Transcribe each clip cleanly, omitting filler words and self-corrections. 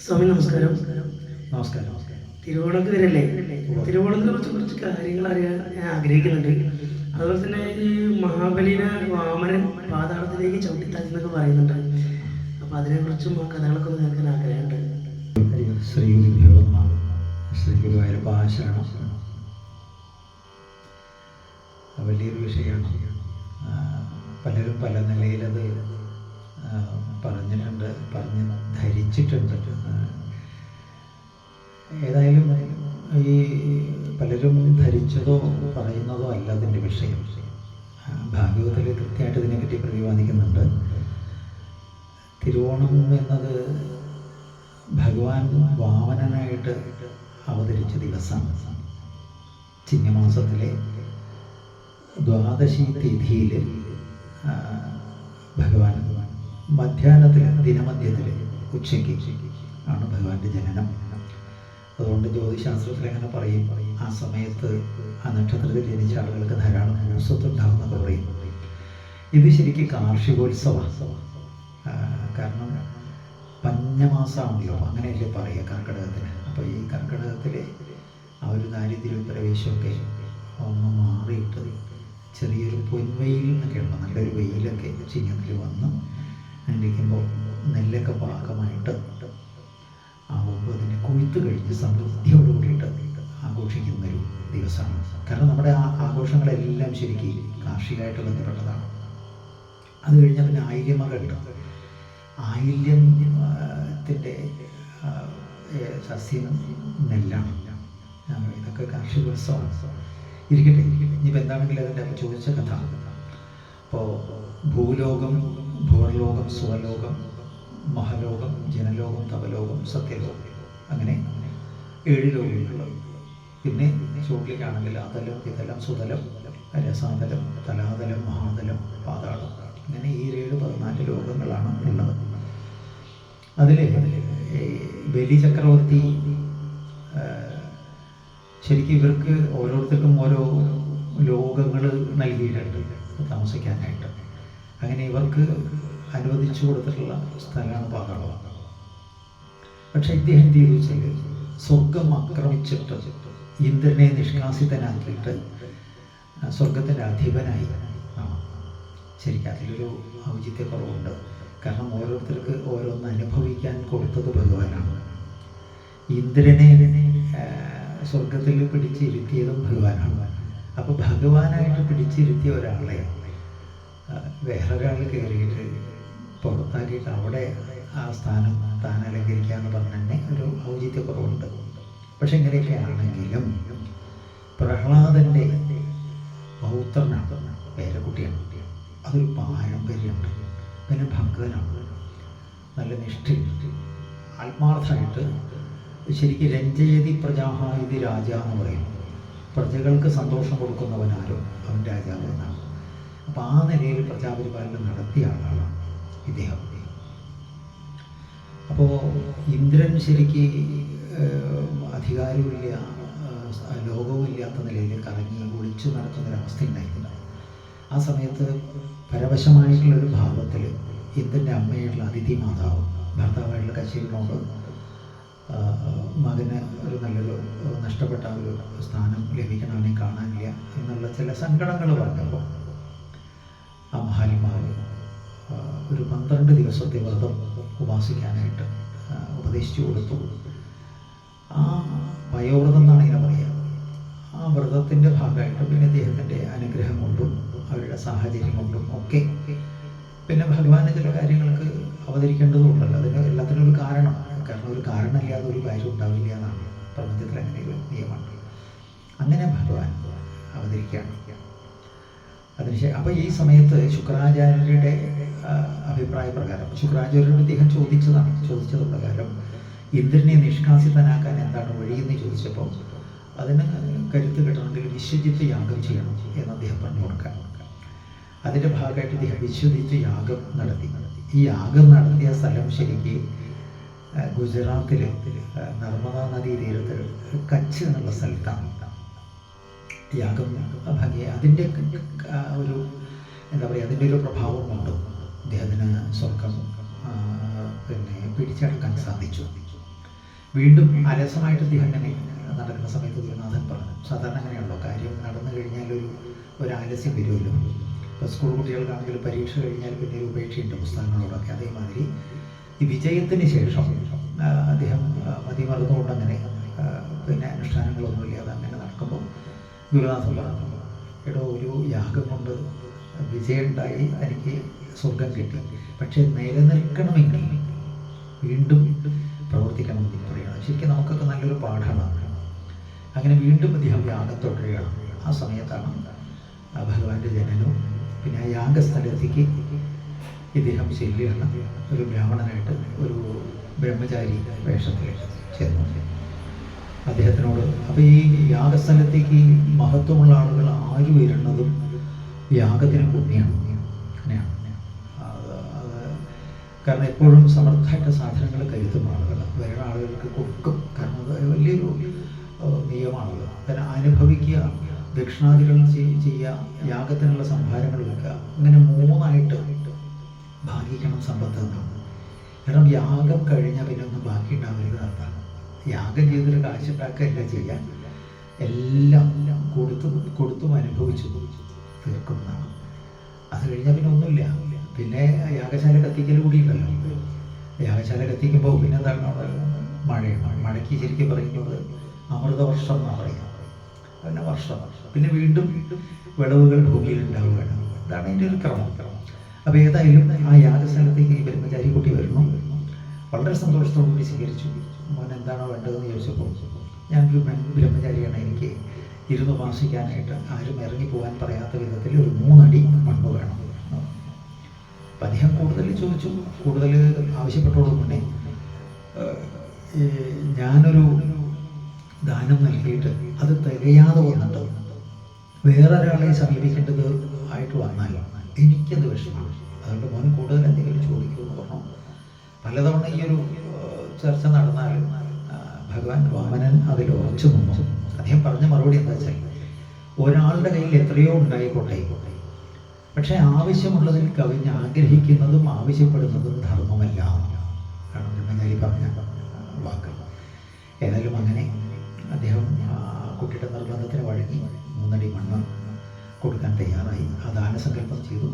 സ്വാമി നമസ്കാരം. നമസ്കാരം. തിരുവോണത്തിനല്ലേ, തിരുവോണത്തിനെ കുറിച്ച് കുറച്ച് കാര്യങ്ങൾ അറിയാൻ ഞാൻ ആഗ്രഹിക്കുന്നുണ്ട്. അതുപോലെ തന്നെ ഈ മഹാബലിനെ വാമനൻ പാതാളത്തിലേക്ക് ചവിട്ടിത്താഴ്ന്നൊക്കെ പറയുന്നുണ്ട്. അപ്പൊ അതിനെക്കുറിച്ചും ആ കഥകളൊക്കെ ഒന്ന് കേൾക്കാൻ ആഗ്രഹമുണ്ട്. ശ്രീ ഗുരുഭ്യോ നമഃ. ശ്രീ ഗുരുവായൂരപ്പ ശരണം. വലിയൊരു വിഷയമാണ്. പലരും പല നിലയിലത് പറഞ്ഞിട്ടുണ്ട്, പറഞ്ഞ് ധരിച്ചിട്ടുണ്ട്. ഏതായാലും ഈ പലരും ധരിച്ചതോ പറയുന്നതോ അല്ല അതിൻ്റെ വിഷയം. ഭാഗവതത്തിൽ കൃത്യമായിട്ട് ഇതിനെപ്പറ്റി പ്രതിപാദിക്കുന്നുണ്ട്. തിരുവോണം എന്നത് ഭഗവാൻ വാമനനായിട്ട് അവതരിച്ച ദിവസമാണ്. ചിങ്ങമാസത്തിലെ ദ്വാദശി തിഥിയിൽ ഭഗവാൻ മധ്യാഹ്നത്തിൽ, ദിനമധ്യത്തിൽ, ഉച്ചയ്ക്ക് ആണ് ഭഗവാന്റെ ജനനം. അതുകൊണ്ട് ജ്യോതിശാസ്ത്രത്തിൽ എങ്ങനെ പറയും, ആ സമയത്ത് ആ നക്ഷത്രത്തിൽ ജനിച്ച ആളുകൾക്ക് ധാരാളം മൂസത്തുണ്ടാകുന്നൊക്കെ പറയും. ഇത് ശരിക്കും കാർഷികോത്സവമാണ്. കാരണം പഞ്ഞമാസമാണല്ലോ, അങ്ങനെയല്ലേ പറയുക കർക്കിടകത്തിന്. അപ്പോൾ ഈ കർക്കിടകത്തിലെ ആ ഒരു ദാരിദ്ര്യ പ്രവേശമൊക്കെ ഒന്ന് മാറിയിട്ട് ചെറിയൊരു പൊൻവെയിൽ എന്നൊക്കെയുള്ള നല്ലൊരു വെയിലൊക്കെ ചിങ്ങത്തിൽ വന്ന് ഇരിക്കുമ്പോൾ നെല്ലൊക്കെ പാകമായിട്ട് ആകുമ്പോൾ അതിനെ കൊയ്ത്ത് കഴിഞ്ഞ് സമൃദ്ധിയോട് കൂടിയിട്ട് ആഘോഷിക്കുന്നൊരു ദിവസമാണ്. കാരണം നമ്മുടെ ആഘോഷങ്ങളെല്ലാം ശരിക്കും കാർഷികമായിട്ട് ബന്ധപ്പെട്ടതാണ്. അത് കഴിഞ്ഞാൽ പിന്നെ ആയില്യമകളുണ്ട്. ആയില്യത്തിൻ്റെ സസ്യം നെല്ലാണ്. ഇതൊക്കെ കാർഷികോത്സവമാണ്. ഇരിക്കട്ടെ, ഇനിയിപ്പോൾ എന്താണെങ്കിലും അതിൻ്റെ അപ്പോൾ ചോദിച്ച കഥ. അപ്പോൾ ഭൂലോകം, ഭൂവർലോകം, സ്വലോകം, മഹലോകം, ജനലോകം, തപലോകം, സത്യലോകം, അങ്ങനെ 7 ലോകങ്ങളുള്ളത്. പിന്നെ ചുവട്ടിലേക്കാണെങ്കിൽ അതലം, വിതലം, സുതലം, രസാതലം, തലാതലം, മഹാതലം, പാതാളം, ഇങ്ങനെ ഈ 14 ലോകങ്ങളാണ് ഉള്ളത്. അതിൽ ബലി ചക്രവർത്തി ശരിക്കും ഇവർക്ക് ഓരോരുത്തർക്കും ഓരോ ലോകങ്ങൾ നൽകിയിട്ടുണ്ട് താമസിക്കാനായിട്ട്. അങ്ങനെ ഇവർക്ക് അനുവദിച്ചു കൊടുത്തിട്ടുള്ള സ്ഥലമാണ് പാതാളം. പക്ഷെ ഇദ്ദേഹം എന്ത് ചെയ്തു വെച്ചാൽ സ്വർഗം ആക്രമിച്ചിട്ട് ഇന്ദ്രനെ നിഷ്കാസിതനാക്കിയിട്ട് സ്വർഗത്തിൻ്റെ അധിപനായി ആണ്. ശരിക്കും അതിലൊരു ഔചിത്യക്കുറവുണ്ട്. കാരണം ഓരോരുത്തർക്ക് ഓരോന്ന് അനുഭവിക്കാൻ കൊടുത്തത് ഭഗവാനാണ്. ഇന്ദ്രനെ സ്വർഗത്തിൽ പിടിച്ചിരുത്തിയതും ഭഗവാനാണ്. അപ്പോൾ ഭഗവാനായിട്ട് പിടിച്ചിരുത്തിയ ഒരാളെ വേറൊരാൾ കയറിയിട്ട് പുറത്താക്കിയിട്ട് അവിടെ ആ സ്ഥാനം താൻ അലങ്കരിക്കുക എന്ന് പറഞ്ഞ തന്നെ ഒരു ഔചിത്യക്കുറവുണ്ട്. പക്ഷെ ഇങ്ങനെയൊക്കെ ആണെങ്കിലും പ്രഹ്ലാദൻ്റെ പൗത്രനാണ്, പേരക്കുട്ടിയാണ്. അതൊരു പാരമ്പര്യമുണ്ട്. പിന്നെ ഭക്തനാണ്, നല്ല നിഷ്ഠയുണ്ട്, ആത്മാർത്ഥമായിട്ട്. ശരിക്കും രഞ്ജയതി പ്രജാഹ ഇത് രാജ എന്ന് പറയും. പ്രജകൾക്ക് സന്തോഷം കൊടുക്കുന്നവനാരോ അവൻ രാജാവ് എന്നാണ്. അപ്പോൾ ആ നിലയിൽ പ്രജാപരിപാലനം നടത്തിയ ആളാണ് ഇദ്ദേഹം. അപ്പോൾ ഇന്ദ്രൻ ശരിക്ക് അധികാരമില്ല, ലോകവുമില്ലാത്ത നിലയിൽ കറങ്ങി ഒളിച്ചു നടക്കുന്നൊരവസ്ഥ ഉണ്ടായിരുന്നു. ആ സമയത്ത് പരവശമായിട്ടുള്ളൊരു ഭാവത്തിൽ ഇന്ദ്രൻ്റെ അമ്മയായിട്ടുള്ള അതിഥി മാതാവ്, ഭർത്താവായിട്ടുള്ള കശ്യപിനോട് മകന് ഒരു നല്ലൊരു നഷ്ടപ്പെട്ട ഒരു സ്ഥാനം ലഭിക്കണം, അവനെ കാണാനില്ല എന്നുള്ള ചില സങ്കടങ്ങൾ പറഞ്ഞപ്പോൾ ആ മഹാത്മാവ് ഒരു 12 ദിവസത്തെ വ്രതം ഉപാസിക്കാനായിട്ട് ഉപദേശിച്ചു കൊടുത്തു. ആ വയോവ്രതം എന്നാണ് ഇങ്ങനെ പറയുക. ആ വ്രതത്തിൻ്റെ ഭാഗമായിട്ട് പിന്നെ അദ്ദേഹത്തിൻ്റെ അനുഗ്രഹം കൊണ്ടും അവരുടെ സാഹചര്യം കൊണ്ടും ഒക്കെ പിന്നെ ഭഗവാന് ചില കാര്യങ്ങൾക്ക് അവതരിക്കേണ്ടതുണ്ടല്ലോ. അതിന് എല്ലാത്തിനും ഒരു കാരണം. കാരണം ഒരു കാരണമില്ലാതെ ഒരു കാര്യം ഉണ്ടാവില്ല എന്നാണ് പ്രപഞ്ചത്തിൽ അങ്ങനെ ഒരു നിയമമാണ്. അങ്ങനെ ഭഗവാൻ അവതരിക്കുകയാണ്. അതിനുശേഷം അപ്പോൾ ഈ സമയത്ത് ശുക്രാചാര്യരുടെ അഭിപ്രായ പ്രകാരം, ശുക്രാചാര്യരോട് ഇദ്ദേഹം ചോദിച്ചത് പ്രകാരം ഇന്ദ്രനെ നിഷ്കാസിതനാക്കാൻ എന്താണ് വഴിയെന്ന് ചോദിച്ചപ്പോൾ അതിന് കരുത്ത് കിട്ടണമെങ്കിൽ വിശ്വജിത്ത് യാഗം ചെയ്യണം എന്ന് അദ്ദേഹം പറഞ്ഞു കൊടുക്കാൻ. അതിൻ്റെ ഭാഗമായിട്ട് ഇദ്ദേഹം വിശ്വജിത്ത് യാഗം നടത്തി. ഈ യാഗം നടത്തിയ സ്ഥലം ശരിക്കും ഗുജറാത്തിൽ നർമ്മദാ നദീ തീരത്ത് കച്ച് എന്നുള്ള സ്ഥലത്താണ് യാഗം ഭംഗി. അതിൻ്റെ ഒരു എന്താ പറയുക, അതിൻ്റെ ഒരു പ്രഭാവമുണ്ട്. അദ്ദേഹത്തിന് സ്വർഗം പിന്നെ പിടിച്ചെടുക്കാൻ സാധിച്ചു. വീണ്ടും അലസമായിട്ട് അദ്ദേഹം ഇങ്ങനെ നടക്കുന്ന സമയത്ത് ഗുരുനാഥൻ പറഞ്ഞു, സാധാരണ അങ്ങനെയാണല്ലോ, കാര്യം നടന്നു കഴിഞ്ഞാൽ ഒരു ആലസ്യം വരുമല്ലോ. ഇപ്പോൾ സ്കൂൾ കുട്ടികൾക്കാണെങ്കിലും പരീക്ഷ കഴിഞ്ഞാൽ പിന്നെ ഒരു ഉപേക്ഷയുണ്ട് പുസ്തകങ്ങളോടൊക്കെ. അതേമാതിരി ഈ വിജയത്തിന് ശേഷം അദ്ദേഹം മതിമറന്നുകൊണ്ട് അങ്ങനെ പിന്നെ അനുഷ്ഠാനങ്ങളൊന്നുമില്ലാതെ അങ്ങനെ നടക്കുമ്പോൾ ഗുരുനാഥൻ പറഞ്ഞു, എടോ, ഒരു യാഗം കൊണ്ട് വിജയം ഉണ്ടായി, എനിക്ക് സ്വർഗം കിട്ടി, പക്ഷെ നിലനിൽക്കണമെങ്കിൽ വീണ്ടും പ്രവർത്തിക്കണമെന്ന് പറയുന്നത് ശരിക്കും നമുക്കൊക്കെ നല്ലൊരു പാഠമാണ്. അങ്ങനെ വീണ്ടും അദ്ദേഹം യാഗം തുടരുകയാണ്. ആ സമയത്താണ് ഭഗവാന്റെ ജനനവും. പിന്നെ ആ യാഗസ്ഥലത്തേക്ക് ഇദ്ദേഹം ചെല്ലുകയാണ്. ഒരു ബ്രാഹ്മണനായിട്ട് ഒരു ബ്രഹ്മചാരി വേഷത്തിൽ ചേർന്നു അദ്ദേഹത്തിനോട്. അപ്പോൾ ഈ യാഗസ്ഥലത്തേക്ക് മഹത്വമുള്ള ആളുകൾ ആര് വരുന്നതും യാഗത്തിന് പുണ്യാണ്, അങ്ങനെയാണ്. കാരണം എപ്പോഴും സമർത്ഥമായിട്ട് സാധനങ്ങൾ കരുതും ആളുകൾ, വരുന്ന ആളുകൾക്ക് കൊടുക്കും. കാരണം അത് വലിയൊരു നിയമമാണല്ലോ. പിന്നെ അനുഭവിക്കുക, ദക്ഷിണാദികൾ ചെയ്യുക, യാഗത്തിനുള്ള സംഭാരങ്ങൾ വെക്കുക, ഇങ്ങനെ മൂന്നായിട്ട് ഭാഗിക്കണം സമ്പത്ത് എന്നാണ്. കാരണം യാഗം കഴിഞ്ഞാൽ പിന്നെ ഒന്നും ബാക്കി ഉണ്ടാവരുത് എന്നാണ്. യാഗം ചെയ്തൊരു കാശുണ്ടാക്കുകയല്ല ചെയ്യാൻ, എല്ലാം കൊടുത്തും അനുഭവിച്ചു തീർക്കുന്നതാണ്. അത് കഴിഞ്ഞാൽ പിന്നെ ഒന്നുമില്ല. പിന്നെ യാഗശാല കത്തിക്കൽ കൂടിയില്ലല്ലോ. യാഗശാല കത്തിക്കുമ്പോൾ പിന്നെ എന്താണ് മഴയാണ്. മഴയ്ക്ക് ശരിക്കും പറയുന്നത് അമൃതവർഷം എന്നാണ് പറയുക. പിന്നെ വർഷം പിന്നെ വീണ്ടും വിളവുകൾ ഭൂമിയിൽ ഉണ്ടാവുകയാണ്. ഇതാണ് അതിൻ്റെ ഒരു ക്രമം. അപ്പോൾ ഏതായാലും ആ യാഗസ്ഥലത്തേക്ക് ഈ ബ്രഹ്മചാരി കുട്ടി വരുന്നു. വളരെ സന്തോഷത്തോടുകൂടി സ്വീകരിച്ചു. മോൻ എന്താണോ വേണ്ടതെന്ന് ചോദിച്ചപ്പോൾ, ഞാനൊരു ബ്രഹ്മചാരിയാണ്, എനിക്ക് ഇരുന്ന് ഉപാസിക്കാനായിട്ട് ആരും ഇറങ്ങിപ്പോകാൻ പറയാത്ത വിധത്തിൽ ഒരു 3 അടി മണ്ണ് വേണം. അപ്പം അദ്ദേഹം കൂടുതൽ ചോദിച്ചു, കൂടുതൽ ആവശ്യപ്പെട്ടോട് മുന്നേ ഞാനൊരു ദാനം നൽകിയിട്ട് അത് തികയാതെ വന്നിട്ട് വേറൊരാളെ സമീപിക്കേണ്ടത് ആയിട്ട് വന്നാൽ എനിക്കത് വിഷമമാണ്. അതുകൊണ്ട് മോൻ കൂടുതൽ എന്തെങ്കിലും ചോദിക്കുമെന്ന് പറഞ്ഞു. പലതവണ ഈ ഒരു ചർച്ച നടന്നാലും ഭഗവാൻ വാമനൻ അതിൽ ഉറച്ചു നിന്നു. അദ്ദേഹം പറഞ്ഞ മറുപടി എന്താ വെച്ചാൽ, ഒരാളുടെ കയ്യിൽ എത്രയോ ഉണ്ടായിക്കോട്ടെ, പക്ഷെ ആവശ്യമുള്ളതിൽ കവിഞ്ഞ് ആഗ്രഹിക്കുന്നതും ആവശ്യപ്പെടുന്നതും ധർമ്മമല്ല ആണ് ബ്രഹ്മചാരി പറഞ്ഞ വാക്ക്. ഏതായാലും അങ്ങനെ അദ്ദേഹം കുട്ടിയുടെ നിർബന്ധത്തിന് വഴങ്ങി 3 അടി മണ്ണ് കൊടുക്കാൻ തയ്യാറായി. ആ ദാനസങ്കല്പം ചെയ്തു.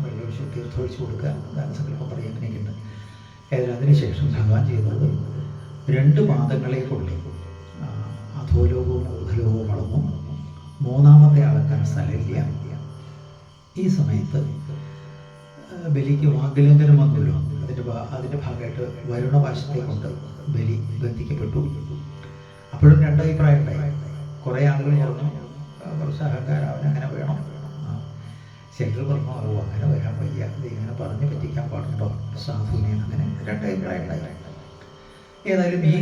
വെള്ളമൊഴിച്ച് തീർത്ഥമൊഴിച്ച് കൊടുക്കുക, ദാനസങ്കല്പം പറയുക, അങ്ങനെയൊക്കെയുണ്ട്. ഏതായാലും അതിനുശേഷം ഭഗവാൻ ചെയ്തത് 2 പാദങ്ങളെ കൊണ്ട് അധോലോകവും ഊർധലോകവും അളന്നു. 3ാമത്തെ അളക്കാൻ സ്ഥലമില്ല. ഈ സമയത്ത് ബലിക്ക് വാഗ്ലംഘനം വന്നല്ലോ. അതിൻ്റെ ഭാഗമായിട്ട് വരുണപാശത്തെ കൊണ്ട് ബലി ബന്ധിക്കപ്പെട്ടു. അപ്പോഴും 2 അഭിപ്രായം ഉണ്ടായി. കുറേ ആളുകൾ പറഞ്ഞു കുറച്ച് അഹങ്കാരം, അവനങ്ങനെ വേണം. ചിലർ പറഞ്ഞു അങ്ങനെ വരാൻ വയ്യ, ഇത് ഇങ്ങനെ പറഞ്ഞ് പറ്റിക്കാൻ പാടുണ്ടോ സാധുവിനെ, അങ്ങനെ 2 അഭിപ്രായം ഉണ്ടായി. ഏതായാലും ഈ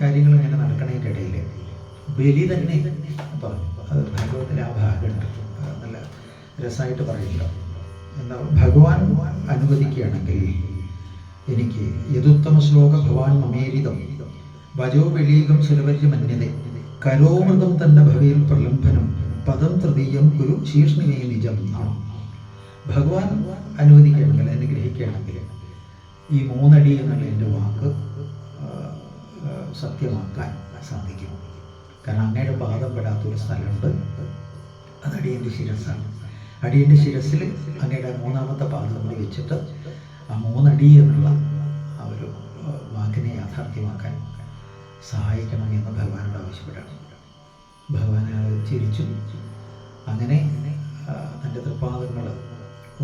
കാര്യങ്ങൾ ഇങ്ങനെ നടക്കണതിൻ്റെ ഇടയിൽ ബലി തന്നെ പറഞ്ഞു. അത് ഭാഗവത്തിൽ ആ ഭാഗമുണ്ട്, നല്ല രസമായിട്ട് പറയില്ല. എന്താ, ഭഗവാൻ അനുവദിക്കുകയാണെങ്കിൽ എനിക്ക് യദുത്തമ ശ്ലോക ഭഗവാൻ മമേരിതം വജോ വെളീകം സുരവര്യമന്യതേ കരോമൃതം തന്നെ ഭവയിൽ പ്രലംബനം പദം തൃതീയം കുരു ശീർഷ്ണിമേ നിജം എന്നാണ്. ഭഗവാൻ അനുവദിക്കുകയാണെങ്കിൽ, അനുഗ്രഹിക്കുകയാണെങ്കിൽ ഈ 3 അടി എന്നുള്ള എൻ്റെ വാക്ക് സത്യമാക്കാൻ സാധിക്കും. കാരണം അങ്ങയുടെ പാദം പെടാത്തൊരു സ്ഥലമുണ്ട്, അത് അടിയൻ്റെ ശിരസ്സാണ്. അടിയൻ്റെ ശിരസ്സിൽ അങ്ങയുടെ 3ാമത്തെ പാദം കൂടി വെച്ചിട്ട് ആ 3 അടി എന്നുള്ള ആ ഒരു വാക്കിനെ യാഥാർത്ഥ്യമാക്കാൻ സഹായിക്കണം എന്ന് ഭഗവാനോട് ആവശ്യപ്പെട്ടാണ്. ഭഗവാൻ ചിരിച്ചു. അങ്ങനെ തൻ്റെ തൃപ്പാദങ്ങൾ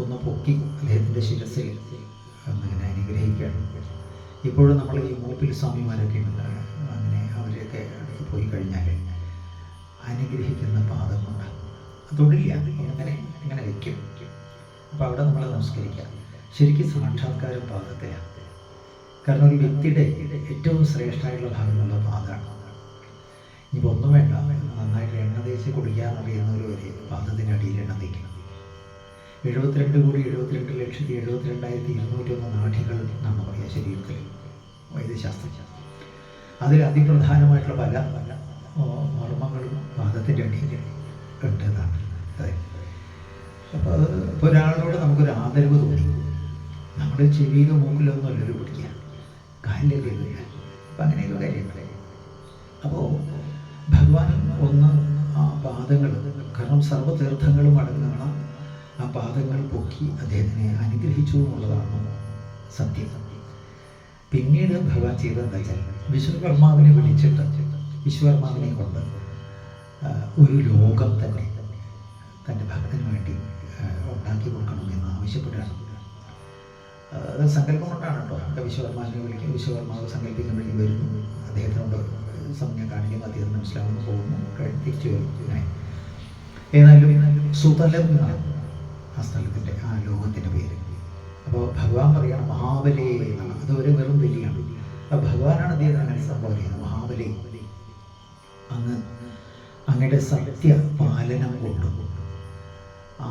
ഒന്ന് പൊക്കി അദ്ദേഹത്തിൻ്റെ ശിരസ്സിൽ അങ്ങനെ അനുഗ്രഹിക്കുകയാണ്. ഇപ്പോഴും നമ്മൾ ഈ മൂപ്പിൽ സ്വാമിമാരൊക്കെ ഉണ്ട്, അങ്ങനെ അവരെയൊക്കെ അടുത്ത് പോയി കഴിഞ്ഞാൽ അനുഗ്രഹിക്കുന്ന പാദമുണ്ട്, തൊടില്ല, അങ്ങനെ ഇങ്ങനെ വയ്ക്കും. അപ്പോൾ അവിടെ നമ്മൾ നമസ്കരിക്കാം. ശരിക്കും സാക്ഷാത്കാരം പാദത്തിലാണ്. കാരണം ഒരു വ്യക്തിയുടെ ഏറ്റവും ശ്രേഷ്ഠമായിട്ടുള്ള ഭാഗമുള്ള പാദമാണ്. ഇനിയിപ്പോൾ ഒന്നും വേണ്ട, നന്നായിട്ട് എണ്ണ തേച്ച് കുടിക്കാൻ അറിയുന്നവർ വരെ പാദത്തിൻ്റെ അടിയിൽ എണ്ണ തേക്കണം. 72,72,72,201 നാഡികൾ എന്നാണ് പറയുക ശരീരത്തിൽ, വൈദ്യശാസ്ത്രം. അതിൽ അതിപ്രധാനമായിട്ടുള്ള പല മർമ്മങ്ങളും പാദത്തിൻ്റെ അടിയിൽ ഉണ്ട് എന്നാണ്. അതെ. അപ്പോൾ അത് ഇപ്പോൾ ഒരാളോട് നമുക്കൊരു ആദരവ് തോന്നി, നമ്മുടെ ചെവിയിലോ മൂക്കിലോ ഒന്നും അല്ലൊരു പിടിക്കുക, കാലിലല്ലേ വരിക. അപ്പം അങ്ങനെയൊരു കാര്യമുണ്ട്. അപ്പോൾ ഭഗവാൻ ഒന്ന് ആ പാദങ്ങൾ, കാരണം സർവ്വതീർത്ഥങ്ങളും അടങ്ങുന്ന ആ പാദങ്ങൾ പൊക്കി അദ്ദേഹത്തിനെ അനുഗ്രഹിച്ചു എന്നുള്ളതാണ് സത്യം. പിന്നീട് ഭഗവാൻ ചെയ്തതെന്താ വെച്ചാൽ വിശ്വകർമാവിനെ വിളിച്ചിട്ട് വിശ്വകർമാവിനെ കൊണ്ട് ഒരു ലോകം തന്നെ തൻ്റെ ഭക്തന് വേണ്ടി ഉണ്ടാക്കി കൊടുക്കണമെന്ന് ആവശ്യപ്പെടുകയാണ്. അത് സങ്കല്പം കൊണ്ടാണ് കേട്ടോ. വിശ്വകർമാവിനെ വിളിക്കുക, വിശ്വകർമാവ് സങ്കല്പിക്കുമ്പോഴേക്കും വരുന്നു, അദ്ദേഹത്തിനോട് സമയം കാണിക്കുന്നു, അദ്ദേഹത്തിന് മനസ്സിലാവുന്നു, പോകുന്നു, തിരിച്ചു വരുന്നു. അങ്ങനെ ഏതായാലും സുതലം എന്നാണ് ആ സ്ഥലത്തിൻ്റെ, ആ ലോകത്തിൻ്റെ പേര്. അപ്പോൾ ഭഗവാൻ പറയുകയാണ് മഹാബലി എന്നാണ്. അത് ഒരു വെറും ബലിയാണ്. അപ്പോൾ ഭഗവാനാണ് അദ്ദേഹത്തിന് അങ്ങനെ സംഭവം ചെയ്യുന്നത്. മഹാബലി, അങ്ങ് അങ്ങയുടെ സത്യ പാലനം കൊണ്ടും ആ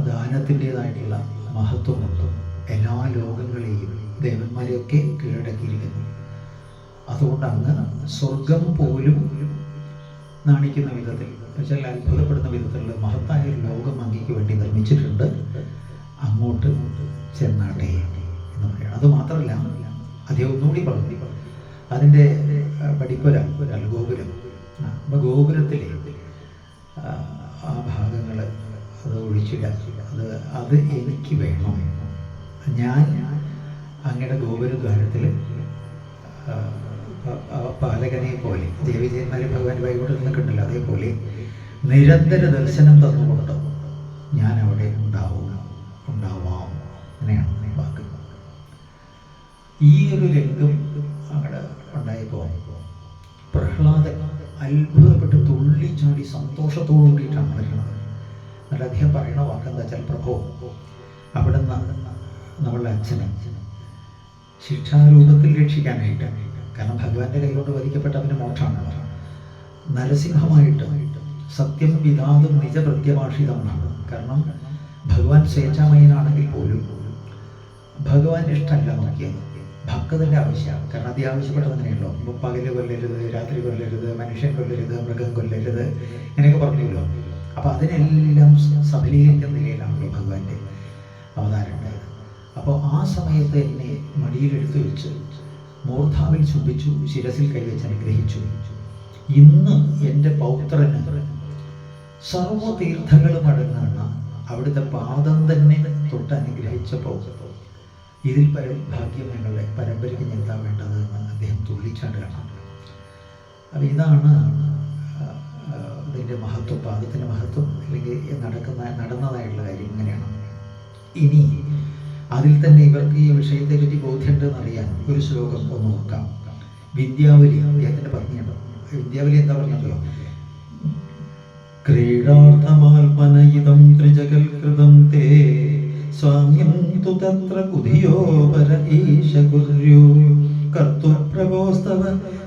ദാനത്തിൻ്റെതായിട്ടുള്ള മഹത്വം കൊണ്ടും എല്ലാ ലോകങ്ങളെയും ദേവന്മാരെയൊക്കെ കീഴടക്കിയിരിക്കുന്നു. അതുകൊണ്ട് അങ്ങ് സ്വർഗം പോലും നാണിക്കുന്ന വിധത്തിൽ, എന്നുവെച്ചാൽ അത്ഭുതപ്പെടുന്ന വിധത്തിലുള്ള മഹത്തായ ഒരു ലോകം അങ്ങേക്ക് വേണ്ടി നിർമ്മിച്ചിട്ടുണ്ട്, അങ്ങോട്ട് ചെന്നാട്ടെ എന്ന് പറയുന്നത്. അത് മാത്രമല്ല, അദ്ദേഹം ഒന്നുകൂടി പറഞ്ഞു, അതിൻ്റെ പടിപ്പുര, ഗോപുരം, അപ്പോൾ ഗോപുരത്തിലെ ആ ഭാഗങ്ങൾ അത് ഒഴിച്ചില്ല, അത് എനിക്ക് വേണം. ഞാൻ അങ്ങയുടെ ഗോപുരദ്വാരത്തിൽ പാലകനെ പോലെ, ദേവീജയന്മാരെ ഭഗവാൻ വൈകുണ്ഠത്തിൽ നിൽക്കുന്നുണ്ടല്ലോ, അതേപോലെ നിരന്തര ദർശനം തന്നുകൊണ്ട് ഞാൻ അവിടെ ഉണ്ടാവാം. അങ്ങനെയാണ് വാക്ക്. ഈ ഒരു രംഗം അവിടെ ഉണ്ടായപ്പോൾ പ്രഹ്ലാദൻ അത്ഭുതപ്പെട്ട് തുള്ളിച്ചാടി സന്തോഷത്തോടു കൂടിയിട്ടാണ് വരുന്നത്. എന്നിട്ട് അദ്ദേഹം പറയുന്ന വാക്കെന്താ വെച്ചാൽ, പ്രഭോ, അവിടെ നിന്ന് നമ്മളുടെ അച്ഛനെ ശിക്ഷാരൂപത്തിൽ രക്ഷിക്കാനായിട്ട്, കാരണം ഭഗവാന്റെ കൈകൊണ്ട് വധിക്കപ്പെട്ടവന് മോക്ഷമാണ്, നരസിംഹമായിട്ട് സത്യം പിതാതും നിജ പ്രത്യഭാഷിതമാണ്. കാരണം ഭഗവാൻ സ്വേച്ഛാമയനാണെങ്കിൽ പോലും ഭഗവാൻ ഇഷ്ടമല്ല നോക്കിയത്, ഭക്തന്റെ ആവശ്യമാണ്. കാരണം അത് ആവശ്യപ്പെട്ടത് അങ്ങനെയല്ലോ, പകല് കൊല്ലരുത്, രാത്രി കൊല്ലരുത്, മനുഷ്യൻ കൊല്ലരുത്, മൃഗം കൊല്ലരുത്, ഇങ്ങനെയൊക്കെ പറഞ്ഞല്ലോ. അപ്പം അതിനെല്ലാം സഫലീകരിക്കുന്ന നിലയിലാണല്ലോ ഭഗവാന്റെ അവതാരം ഉണ്ടായത്. അപ്പോൾ ആ സമയത്ത് എന്നെ മടിയിലെടുത്ത് വെച്ച് മൂർധാവിൽ ചുംബിച്ചു, ശിരസിൽ കൈവച്ച് അനുഗ്രഹിച്ചു. ഇന്ന് എൻ്റെ പൗത്രന് സർവ്വതീർത്ഥങ്ങളും അടങ്ങുന്ന അവിടുത്തെ പാദം തന്നെ തൊട്ട് അനുഗ്രഹിച്ചപ്പോൾ ഇതിൽ ഭാഗ്യം ഞങ്ങളുടെ പരമ്പരയ്ക്ക് ഞെത്താൻ വേണ്ടതെന്ന് അദ്ദേഹം തുള്ളിച്ചാടുകയാണ്. അപ്പം ഇതാണ് ഇതിൻ്റെ മഹത്വം, പാദത്തിൻ്റെ മഹത്വം, അല്ലെങ്കിൽ നടന്നതായിട്ടുള്ള കാര്യം ഇങ്ങനെയാണ്. ഇനി അതിൽ തന്നെ ഇവർക്ക് ഈ വിഷയത്തെപ്പറ്റി ബോധ്യമുണ്ടെന്ന് അറിയാൻ ഒരു ശ്ലോകം ഒന്ന് നോക്കാം. വിദ്യാവലി, അദ്ദേഹത്തിൻ്റെ പത്നിയാണ്. വിദ്യാവലി എന്താ പറഞ്ഞല്ലോ, ക്രീഡാർത്ഥമാൽപനയിതം ത്രിജഗൽകൃതം തേ സ്വാമ്യം തു തത്ര കുധിയോ പര ഈശ കുര്യോ കർത്തുപ്രഭോസ്തവ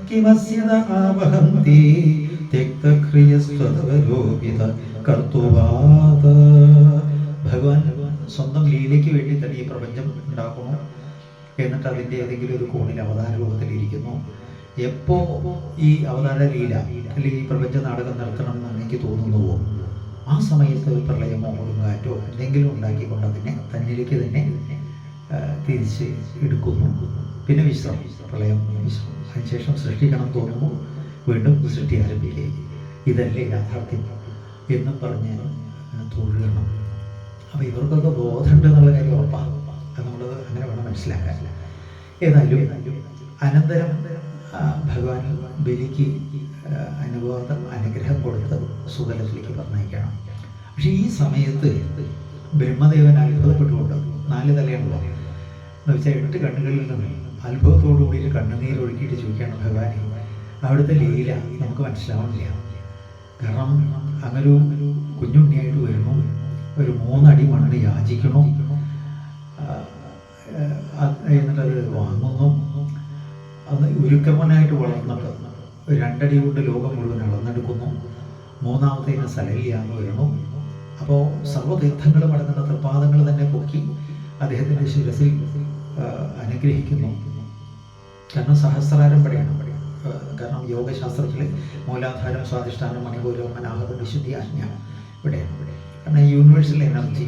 കിമസ്യത ആവഹന്തി ത്യക്തക്രിയസ്വതവരോപിത കർത്തുവാത. ഭഗവാൻ സ്വന്തം ലീലയ്ക്ക് വേണ്ടി തന്നെ ഈ പ്രപഞ്ചം ഉണ്ടാക്കുന്നു, എന്നിട്ട് അതിൻ്റെ ഏതെങ്കിലും ഒരു കോണിൽ അവതാര രൂപത്തിലിരിക്കുന്നു. എപ്പോൾ ഈ അവതാര ലീല അല്ലെങ്കിൽ ഈ പ്രപഞ്ച നാടകം നടത്തണം എന്ന് എനിക്ക് തോന്നുന്നുവോ, ആ സമയത്ത് പ്രളയമോ കൊടുങ്കാറ്റോ എന്തെങ്കിലും ഉണ്ടാക്കിക്കൊണ്ട് അതിനെ തന്നിലേക്ക് തന്നെ തിരിച്ച് എടുക്കുന്നു. പിന്നെ വിശ്രമം, പ്രളയം വിശ്രമം, അതിനുശേഷം സൃഷ്ടിക്കണം തോന്നുമ്പോൾ വീണ്ടും സൃഷ്ടി ആരംഭിക്കുക. ഇതല്ലേ യാഥാർത്ഥ്യം എന്നും പറഞ്ഞ് തൊഴുകണം. അപ്പോൾ ഇവർക്കൊക്കെ ബോധമുണ്ട് എന്നുള്ള കാര്യം ഉറപ്പാണ്. അത് നമ്മൾ അങ്ങനെ വേണം മനസ്സിലാക്കാൻ. ഏതായാലും അനന്തരം ഭഗവാൻ ബലിക്ക് അനുഗ്രഹം കൊടുത്ത് സുതലത്തിലേക്ക് പറഞ്ഞയക്കണം. പക്ഷെ ഈ സമയത്ത് ബ്രഹ്മദേവൻ അത്ഭുതപ്പെട്ടുകൊണ്ട് 4 തലയാണല്ലോ എന്ന് വെച്ചാൽ 8 കണ്ണുകളിൽ നിന്ന് അത്ഭുതത്തോടു കൂടിയിട്ട് കണ്ണുനീരൊഴുക്കിയിട്ട് ചോദിക്കുകയാണ്, ഭഗവാനെ അവിടുത്തെ ലീല നമുക്ക് മനസ്സിലാവുന്നില്ല. കാരണം അങ്ങനൊരു കുഞ്ഞുണ്ണിയായിട്ട് വരുന്നു, ഒരു 3 അടി മണ്ണ് യാചിക്കണം, എന്നിട്ടത് വാങ്ങുന്നു. അത് ഉരുക്കമ്മനായിട്ട് വളർന്നിട്ട് 2 അടി കൊണ്ട് ലോകം മുഴുവൻ അളന്നെടുക്കുന്നു. 3-ാമത്തേന് സ്ഥലമില്ലാന്ന് വരുന്നു. അപ്പോൾ സർവ്വതീർത്ഥങ്ങളും അടങ്ങുന്ന തൃപ്പാദങ്ങൾ തന്നെ പൊക്കി അദ്ദേഹത്തിൻ്റെ ശിരസിൽ അനുഗ്രഹിക്കുന്നു. കാരണം സഹസ്രാരം പടയാണ്. കാരണം യോഗശാസ്ത്രത്തിൽ മൂലാധാരം, സ്വാധിഷ്ഠാനം, മണിപൂരം, അനാഹതം, വിശുദ്ധി, ആജ്ഞ ഇവിടെയാണ്. കാരണം യൂണിവേഴ്സൽ എനർജി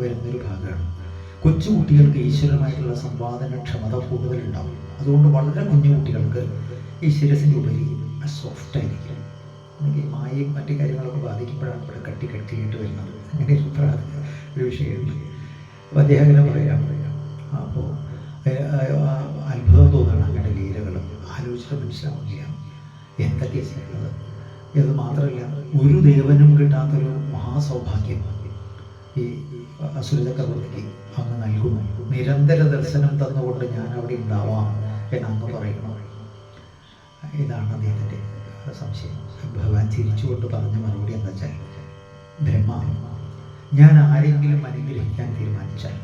വരുന്നൊരു ഭാഗമാണ്. കൊച്ചുകുട്ടികൾക്ക് ഈശ്വരമായിട്ടുള്ള സംവാദനക്ഷമത കൂടുതലുണ്ടാവും. അതുകൊണ്ട് വളരെ കുഞ്ഞു കുട്ടികൾക്ക് ഈ ശിരസിൻ്റെ ഉപരി സോഫ്റ്റായിരിക്കും. നമുക്ക് ഈ മായയും മറ്റു കാര്യങ്ങളൊക്കെ ബാധിക്കുമ്പോഴാണ് ഇവിടെ കട്ടിയായിട്ട് വരുന്നത്. അങ്ങനെ ഒരു വിഷയമുണ്ട്. അപ്പോൾ അദ്ദേഹം അങ്ങനെ പറയാം. അപ്പോൾ അത്ഭുതം തോന്നുകയാണ് അങ്ങനെ ലീലകൾ ആലോചിച്ചിട്ട് മനസ്സിലാവില്ല എന്തൊക്കെയാണ് ചെയ്യുന്നത്. ഇത് മാത്രമല്ല, ഒരു ദേവനും കിട്ടാത്തൊരു മഹാസൗഭാഗ്യം ഈ അസുര ചക്രവർത്തിക്ക് അങ്ങ് നൽകുന്നു. നിരന്തര ദർശനം തന്നുകൊണ്ട് ഞാൻ അവിടെ ഉണ്ടാവാം എന്നങ്ങ് പറയണം. ഇതാണ് അദ്ദേഹത്തിൻ്റെ സംശയം. ഭഗവാൻ ചിരിച്ചുകൊണ്ട് പറഞ്ഞ മറുപടി എന്താ വെച്ചാൽ, ബ്രഹ്മ, ഞാൻ ആരെങ്കിലും അനുഗ്രഹിക്കാൻ തീരുമാനിച്ചാൽ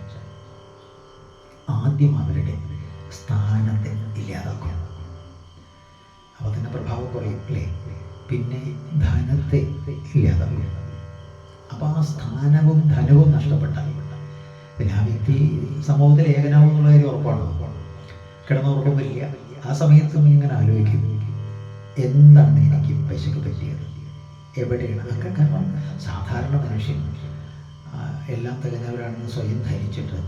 ആദ്യം അവരുടെ സ്ഥാനത്തെ ഇല്ലാതാക്കും. അപ്പോൾ തന്നെ പ്രഭാവം കുറയും അല്ലേ? പിന്നെ ധനത്തെ ഇല്ലാതാക്കും. അപ്പോൾ ആ സ്ഥാനവും ധനവും നഷ്ടപ്പെട്ടാൽ പിന്നെ ആ വ്യക്തി സമൂഹത്തിൽ ഏകനാവും എന്നുള്ള കാര്യം ഉറപ്പാണ്. കിടന്നുറക്കമില്ല. ആ സമയത്തും ഇങ്ങനെ ആലോചിക്കും, എന്താണ് എനിക്ക് പശുക്ക് പറ്റിയത്, എവിടെയാണ് ഒക്കെ. കാരണം സാധാരണ മനുഷ്യൻ എല്ലാം തികഞ്ഞവരാണെന്ന് സ്വയം ധരിച്ചിട്ട്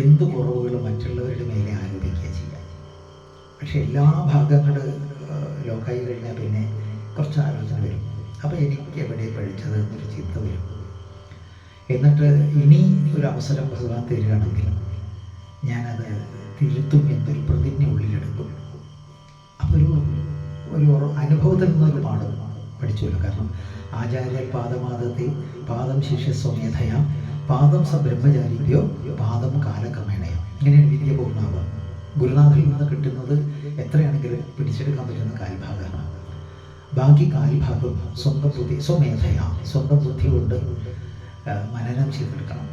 എന്ത് കുറവുകളും മറ്റുള്ളവരുടെ മേലെ ആരോപിക്കുക ചെയ്യാം. പക്ഷെ എല്ലാ ഭാഗങ്ങൾ ലോക്കായി കഴിഞ്ഞാൽ പിന്നെ കുറച്ച് ആലോചന വരും. അപ്പോൾ എനിക്ക് എവിടെ പഴിച്ചത് എന്നൊരു ചിന്ത വരും. എന്നിട്ട് ഇനി ഒരു അവസരം ഭഗവാൻ തരികയാണെങ്കിൽ ഞാനത് തിരുത്തും എന്നൊരു പ്രതിജ്ഞ ഉള്ളിലെടുക്കും. അപ്പോൾ ഒരു അനുഭവത്തിൽ നിന്നൊരു പാഠം പഠിച്ചുവല്ലോ. കാരണം ആചാര്യ പാദമാദത്തെ പാദം ശിഷ്യസ്വമേധയാ പാദം സബ്രഹ്മചാരിഭ്യോ പാദം കാലക്രമേണയോ. ഇങ്ങനെയാണ് വിദ്യ പൂർണ്ണാവുക. ഗുരുനാഥിൽ നിന്ന് കിട്ടുന്നത് എത്രയാണെങ്കിലും പിടിച്ചെടുക്കാൻ പറ്റുന്ന കാൽഭാഗമാണ്. ബാക്കി കാൽഭാഗം സ്വന്തം ബുദ്ധി സ്വമേധയാ സ്വന്തം ബുദ്ധി കൊണ്ട് മനനം ചെയ്തെടുക്കണം.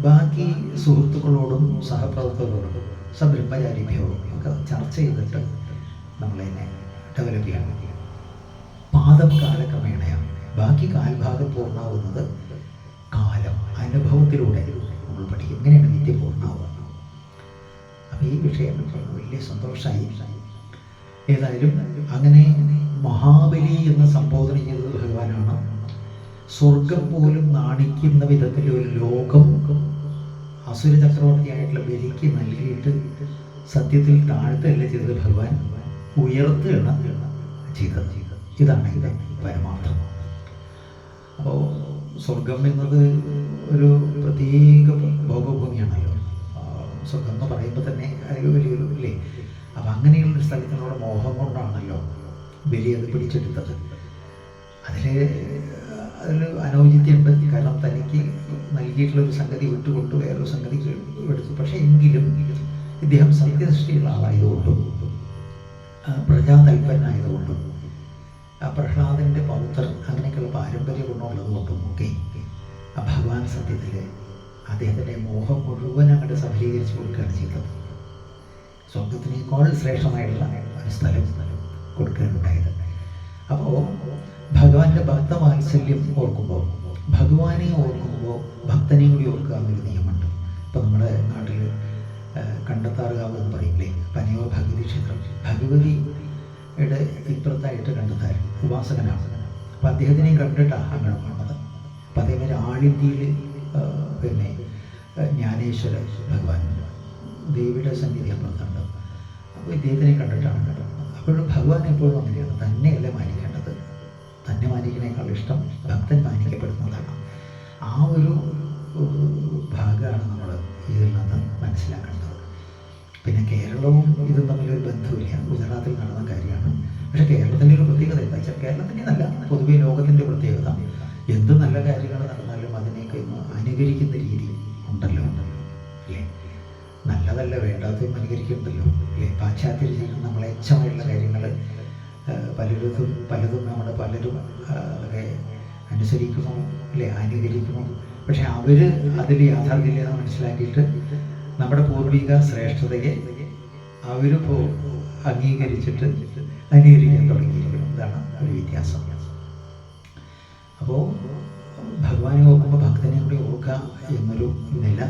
ബാക്കി സുഹൃത്തുക്കളോടും സഹപ്രവർത്തകരോടും സബ്രഹ്മചാരിഭ്യോ ഒക്കെ ചർച്ച ചെയ്തിട്ട് നമ്മളതിനെ ഡെവലപ്പ് ചെയ്യാൻ പറ്റും. പാദം കാലക്രമേണയാണ്. ബാക്കി കാൽഭാഗം പൂർണ്ണമാവുന്നത് കാലം അനുഭവത്തിലൂടെ നമ്മൾ പഠിക്കും. ഇങ്ങനെയാണ് വിദ്യ പൂർണ്ണമാവുക. അപ്പം ഈ വിഷയം വലിയ സന്തോഷമായി. ഏതായാലും അങ്ങനെ മഹാബലി എന്ന് സംബോധന ചെയ്തത് ഭഗവാനാണ്. സ്വർഗം പോലും നാണിക്കുന്ന വിധത്തിൽ ഒരു ലോകം അസുര ചക്രവർത്തിയായിട്ടുള്ള ബലിക്ക് നൽകിയിട്ട് സത്യത്തിൽ താഴ്ത്തുകയല്ല ചെയ്തത്, ഭഗവാൻ ഉയർത്തുകയാണ് ചെയ്തത്. ഇതാണ് ഇത് പരമാർത്ഥം. അപ്പോൾ സ്വർഗം എന്നത് ഒരു പ്രത്യേക ഭോഗഭൂമിയാണല്ലോ. സ്വർഗം എന്ന് പറയുമ്പോൾ തന്നെ അതിൽ വലിയൊരു അല്ലേ. അപ്പം അങ്ങനെയുള്ളൊരു സ്ഥലത്തിനുള്ള മോഹം കൊണ്ടാണല്ലോ ബലി അത് പിടിച്ചെടുത്തത്. അതിൽ അനൗചിത്യമുണ്ട്. കാരണം തനിക്ക് നൽകിയിട്ടുള്ളൊരു സംഗതി വിട്ടുകൊണ്ട് വേറൊരു സംഗതി എടുത്തു. പക്ഷേ എങ്കിലും ഇദ്ദേഹം സത്യനിഷ്ഠയുള്ള ആളായതുകൊണ്ടും പ്രജാതൽപരനായതുകൊണ്ടും പ്രഹ്ലാദൻ്റെ പൗത്രൻ അങ്ങനെയൊക്കെയുള്ള പാരമ്പര്യ ഗുണമുള്ളത് കൊണ്ടും ഒക്കെ ഭഗവാൻ സത്യത്തിൽ അദ്ദേഹത്തിൻ്റെ മോഹം മുഴുവൻ അങ്ങോട്ട് സഫലീകരിച്ച് കൊടുക്കുകയാണ് ചെയ്തത്. സ്വർഗത്തിനേക്കാൾ ശ്രേഷ്ഠമായിട്ടുള്ള ഒരു സ്ഥലം കൊടുക്കുകയുണ്ടായത്. അപ്പോൾ ഭഗവാന്റെ ഭക്തവാത്സല്യം ഓർക്കുമ്പോൾ, ഭഗവാനെ ഓർക്കുമ്പോൾ ഭക്തനെ കൂടി ഓർക്കുക എന്നൊരു നിയമമുണ്ട്. ഇപ്പോൾ നമ്മുടെ നാട്ടിൽ കണ്ടത്താറുകാവ് എന്ന് പറയില്ലേ, പനയൂർ ഭഗവതി ക്ഷേത്രം. ഭഗവതിയുടെ ഇപ്പുറത്തായിട്ട് കണ്ടെത്താർ ഉപാസകനാണ്. അപ്പോൾ അദ്ദേഹത്തിനെയും കണ്ടിട്ടാണ് അങ്ങനെ വന്നത്. അപ്പോൾ അതേമാതിരി ആളിന്ത്യയിൽ പിന്നെ ജ്ഞാനേശ്വര ഭഗവാൻ ദേവിയുടെ സന്നിധി അപ്പുറത്തുണ്ട്. അപ്പോൾ ഇദ്ദേഹത്തിനെ കണ്ടിട്ടാണ് കേട്ടോ. അപ്പോഴും ഭഗവാൻ എപ്പോഴും അങ്ങനെയാണ്, തന്നെയല്ല മാനിക്കേണ്ടത്. തന്നെ മാനിക്കുന്നതിനേക്കാൾ ഇഷ്ടം ഭക്തൻ മാനിക്കപ്പെടുന്നതാണ്. ആ ഒരു ഭാഗമാണ് നമ്മൾ ഇതിൽ നിന്ന് മനസ്സിലാക്കേണ്ടത്. പിന്നെ കേരളവും ഇതും തമ്മിലൊരു ബന്ധമില്ല. ഗുജറാത്തിൽ നടന്ന കാര്യമാണ്. പക്ഷേ കേരളത്തിൻ്റെ ഒരു പ്രത്യേകത എന്താ വെച്ചാൽ, കേരളത്തിൻ്റെ നല്ല പൊതുവെ ലോകത്തിൻ്റെ പ്രത്യേകത, എന്ത് നല്ല കാര്യങ്ങൾ നടന്നാലും അതിനെയൊക്കെ അനുകരിക്കുന്ന രീതി ഉണ്ടല്ലോ അല്ലേ. നല്ലതല്ല വേണ്ടാത്തതും അനുകരിക്കുന്നുണ്ടല്ലോ അല്ലേ. പാശ്ചാത്യ ജീവിതം നമ്മളെ എച്ചമായിട്ടുള്ള കാര്യങ്ങൾ പലതും നമ്മുടെ പലരും ഒക്കെ അനുസരിക്കുമോ അല്ലേ, അനുകരിക്കുമോ. പക്ഷെ അവർ അതിൽ യാഥാർത്ഥ്യമില്ലെന്ന് മനസ്സിലാക്കിയിട്ട് നമ്മുടെ പൂർവിക ശ്രേഷ്ഠതയെ അവരിപ്പോൾ അംഗീകരിച്ചിട്ട് അനുകരിക്കാൻ തുടങ്ങിയിരിക്കുന്നു. ഇതാണ് ഒരു വ്യത്യാസം. അപ്പോൾ ഭഗവാനെ ഓർക്കുമ്പോൾ ഭക്തനെ കൂടി ഓർക്കുക എന്നൊരു നില,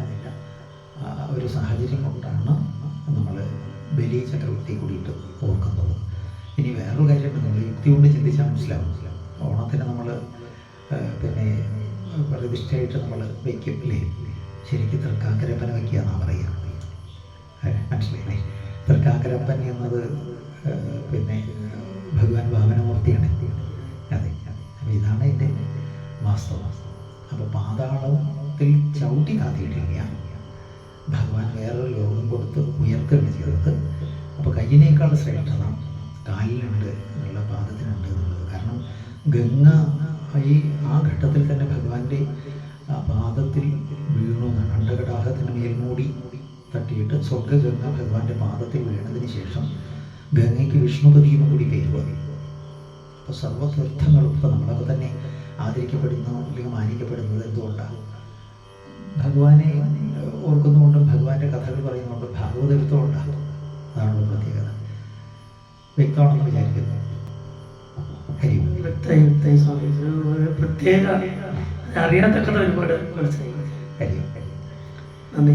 ഒരു സാഹചര്യം കൊണ്ടാണ് നമ്മൾ ബലി ചക്രവർത്തി കൂടിയിട്ട് ഓർക്കുന്നത്. ഇനി വേറൊരു കാര്യമുണ്ട്, നമ്മൾ യുക്തി കൊണ്ട് ചിന്തിച്ചാൽ മനസ്സിലാവും. ഓണത്തിന് നമ്മൾ പിന്നെ പ്രതിഷ്ഠയായിട്ട് നമ്മൾ വയ്ക്കും അല്ലേ, ശരിക്കും തൃക്കാക്കരപ്പന വയ്ക്കുക എന്നാണ് പറയുക. മനസ്സിലായില്ലേ? തൃക്കാക്കരപ്പൻ എന്നത് പിന്നെ ഭഗവാൻ വാമനമൂർത്തിയാണ്. അതെ, അപ്പോൾ ഇതാണ് എൻ്റെ വാസ്തവം. അപ്പോൾ പാതാളത്തിൽ ചവിട്ടി കാത്തിയിട്ടില്ല, ഭഗവാൻ വേറൊരു ലോകം കൊടുത്ത് ഉയർത്തുകയാണ് ചെയ്തത്. അപ്പോൾ കയ്യിനേക്കാൾ ശ്രേഷ്ഠത കാലിലുണ്ട് എന്നുള്ള പാദത്തിനുണ്ട് എന്നുള്ളത്. കാരണം ഗംഗ ആ ഘട്ടത്തിൽ തന്നെ ഭഗവാന്റെ പാദത്തിൽ വീണു എന്നാണ്. അണ്ടകടാഹത്തിന് മേൽമൂടി തട്ടിയിട്ട് സ്വർഗ്ഗഗംഗ ഭഗവാന്റെ പാദത്തിൽ വീണതിന് ശേഷം ഗംഗയ്ക്ക് വിഷ്ണുപതി എന്നും കൂടി പേര് പറയും. അപ്പോൾ സർവ്വതീർത്ഥങ്ങളും ഇപ്പോൾ നമ്മളൊക്കെ തന്നെ ആദരിക്കപ്പെടുന്നു അല്ലെങ്കിൽ മാനിക്കപ്പെടുന്നത് എന്തുകൊണ്ടാണ്? ഭഗവാനെ ഓർക്കുന്നുകൊണ്ടും ഭഗവാന്റെ കഥകൾ പറയുന്നതുകൊണ്ടും ഭാഗവതത്വമുണ്ടാകും. അതാണുള്ള പ്രത്യേകത. വ്യക്തമാണെന്ന് വിചാരിക്കുന്നു. വ്യക്തമായി സ്വാമി. ഒരു പ്രത്യേക അറിയാത്ത കഥ ഒരുപാട് മനസ്സിലായി. ഹരി നന്ദി.